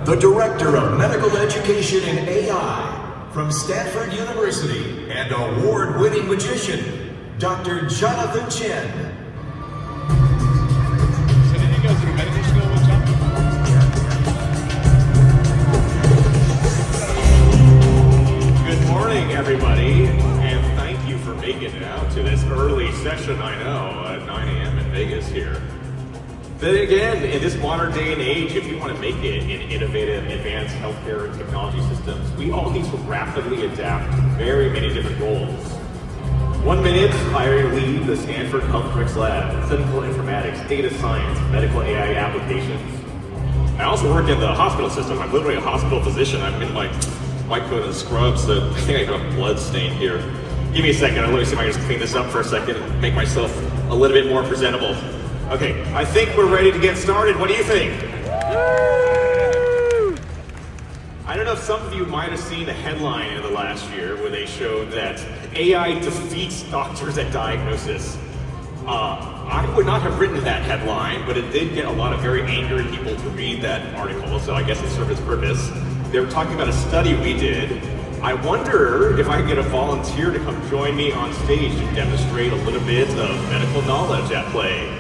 the Director of Medical Education in AI from Stanford University and award-winning magician, Dr. Jonathan Chen. So did you go through medical school with Jonathan? Good morning, everybody, and thank you for making it out to this early session, I know, at 9 a.m. in Vegas here. Then again, in this modern day and age, if you want to make it in innovative, advanced healthcare and technology systems, we all need to rapidly adapt to very many different roles. 1 minute, I lead the Stanford HealthTricks Lab, clinical informatics, data science, medical AI applications. I also work in the hospital system. I'm literally a hospital physician. I'm in my white coat and scrubs. I think I got a blood stain here. Give me a second. Let me see if I can just clean this up for a second and make myself a little bit more presentable. Okay, I think we're ready to get started. What do you think? I don't know if some of you might have seen a headline in the last year where they showed that AI defeats doctors at diagnosis. I would not have written that headline, but it did get a lot of very angry people to read that article, so I guess it served its purpose. They were talking about a study we did. I wonder if I could get a volunteer to come join me on stage to demonstrate a little bit of medical knowledge at play.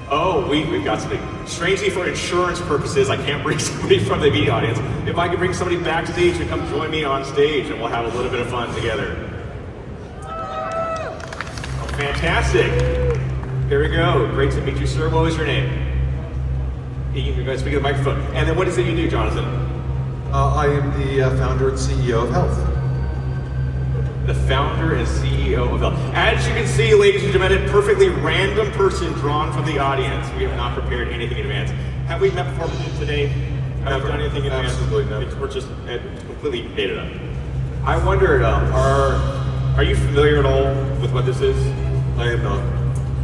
Oh, we've got something. Strangely, for insurance purposes, I can't bring somebody from the media audience. If I could bring somebody backstage to come join me on stage, and we'll have a little bit of fun together. Oh, fantastic. Here we go. Great to meet you, sir. What was your name? You can go speak to the microphone. And then what is it you do, Jonathan? I am the founder and CEO of Health. The founder and CEO of Health. As you can see, ladies and gentlemen, a perfectly random person drawn from the audience. We have not prepared anything in advance. Have we met before today? Have we done anything in advance? Absolutely never. We're just completely made it up. I wondered, are you familiar at all with what this is? I am not.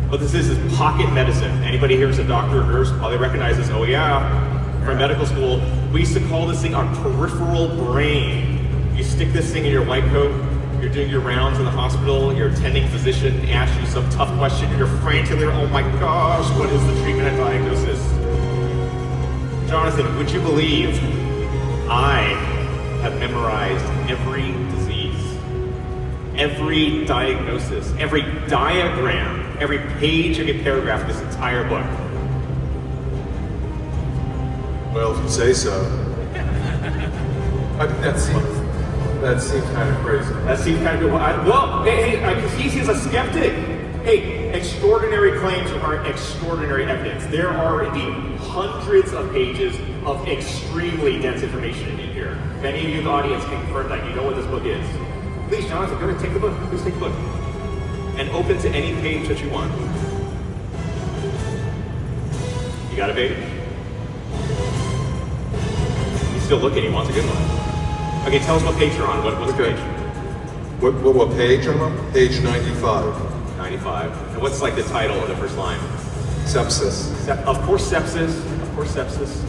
What this is pocket medicine. Anybody here is a doctor or nurse? Probably recognize this. Oh yeah, from medical school. We used to call this thing our peripheral brain. You stick this thing in your white coat. You're doing your rounds in the hospital, your attending physician asks you some tough question, and you're frantically, oh my gosh, what is the treatment and diagnosis? Jonathan, would you believe I have memorized every disease, every diagnosis, every diagram, every page, every paragraph of this entire book? Well, if you say so. I mean, that seems kind of crazy. That seems kind of good. Well, he's a skeptic. Hey, extraordinary claims are extraordinary evidence. There are indeed hundreds of pages of extremely dense information in here. Many of you in the audience can confirm that. You know what this book is. Please, Jonathan, go ahead and take the book. Please take the book. And open to any page that you want. You got a page? He's still looking. He wants a good one. Okay, tell us what page you're on. What's the page? What page I'm on? Page 95. 95. And what's like the title of the first line? Sepsis. Of course sepsis. Of course sepsis.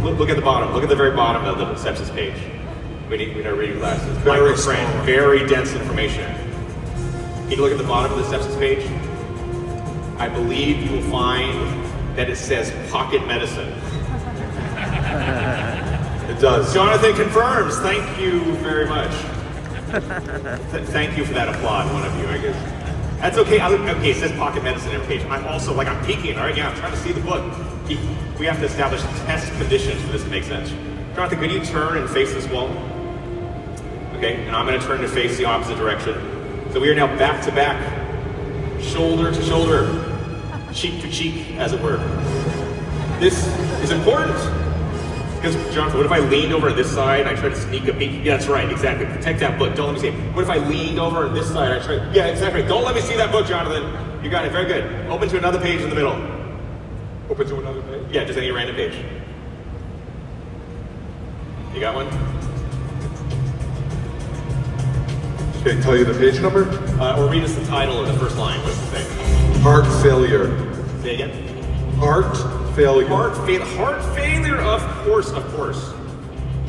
Look at the bottom. Look at the very bottom of the sepsis page. We need our reading glasses. Very small. Very dense information. Can you look at the bottom of the sepsis page? I believe you will find that it says pocket medicine. It does. Jonathan confirms. Thank you very much. Thank you for that applaud, one of you, I guess. That's okay. Okay, it says pocket medicine every page. I'm also, I'm peeking, all right? Yeah, I'm trying to see the book. We have to establish test conditions for this to make sense. Jonathan, could you turn and face this wall? Okay, and I'm going to turn to face the opposite direction. So we are now back to back, shoulder to shoulder, cheek to cheek, as it were. This is important. Because, Jonathan, what if I leaned over on this side and I tried to sneak a peek? Yeah, that's right, exactly. Protect that book. Don't let me see it. What if I leaned over on this side and I tried? Yeah, exactly. Don't let me see that book, Jonathan. You got it. Very good. Open to another page in the middle. Open to another page? Yeah, just any random page. You got one? Okay, tell you the page number? Or read us the title of the first line. What's the thing? Heart failure. Say it again. Heart failure. Heart failure, of course.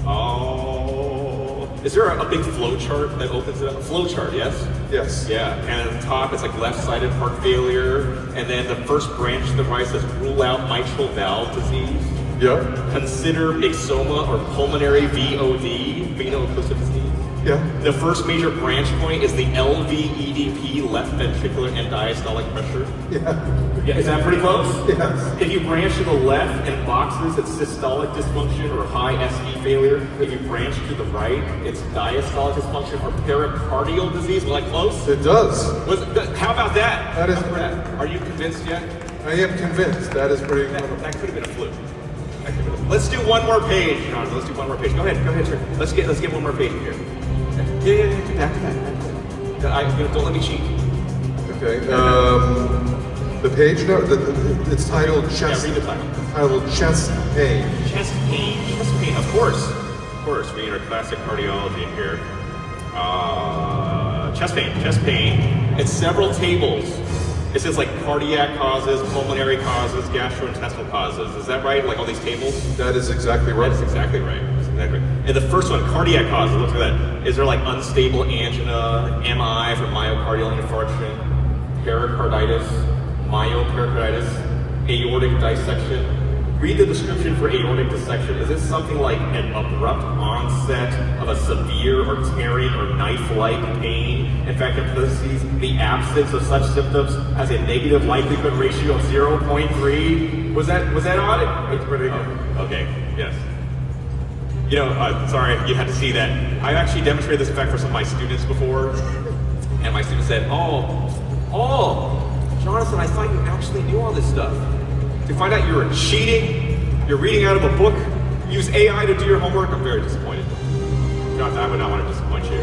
Oh, Is there a big flow chart that opens it up? A flow chart, yes? Yes. Yeah, and at the top it's like left-sided heart failure, and then the first branch of the right says rule out mitral valve disease. Yeah. Consider myxoma or pulmonary VOD, veno-occlusive disease. Yeah. The first major branch point is the LVEDP, left ventricular end diastolic pressure. Yeah. Is that pretty close? Yes. If you branch to the left in boxes, it's systolic dysfunction or high SE failure. If you branch to the right, it's diastolic dysfunction or pericardial disease. Was I close? It does. How about that? That is How about pretty- that? Are you convinced yet? I am convinced that is pretty That, incredible. that could have been a fluke. That could have been a fluke. Let's do one more page, John. Let's do one more page. Go ahead, sir. Let's get one more page here. Yeah. Do that. Don't let me cheat. Okay. The page note, it's titled chest. Yeah, read the title. Titled chest pain. Chest pain, of course. We need our classic cardiology in here. Chest pain. It's several tables. It says like cardiac causes, pulmonary causes, gastrointestinal causes. Is that right? Like all these tables? That is exactly right. That's exactly right. And the first one, cardiac causes, look at that. Is there like unstable angina, MI for myocardial infarction, pericarditis, myopericarditis, aortic dissection? Read the description for aortic dissection. Is this something like an abrupt onset of a severe or tearing or knife-like pain? In fact, in parentheses, the absence of such symptoms has a negative likelihood ratio of 0.3. Was that odd? That's pretty good. Okay, yes. You know, sorry you had to see that. I've actually demonstrated this in fact for some of my students before, and my students said, oh, Jonathan, I thought you actually knew all this stuff. To find out you were cheating, you're reading out of a book, use AI to do your homework, I'm very disappointed. Jonathan, I would not want to disappoint you.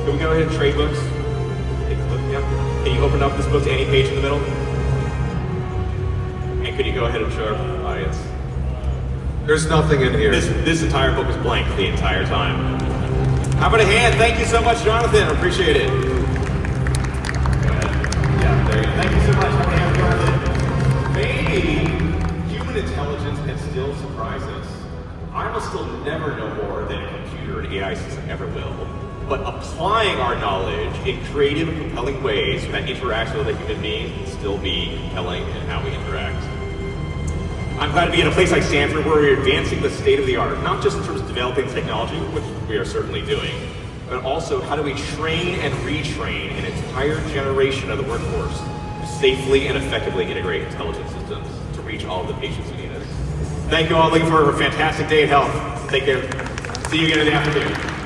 Can we go ahead and trade books? Take a look, yeah. Can you open up this book to any page in the middle? And could you go ahead and show our audience? There's nothing in here. This entire book is blank the entire time. How about a hand? Thank you so much, Jonathan. I appreciate it. Yeah, there you go. Thank you so much. How about a hand, Jonathan? Maybe human intelligence can still surprise us. I will still never know more than a computer and AI system ever will. But applying our knowledge in creative and compelling ways that interaction with a human being can still be compelling in how we interact. I'm glad to be in a place like Stanford where we're advancing the state of the art, not just in terms of developing technology, which we are certainly doing, but also how do we train and retrain an entire generation of the workforce to safely and effectively integrate intelligent systems to reach all of the patients who need us. Thank you all. Looking for a fantastic day of health. Take care. See you again in the afternoon.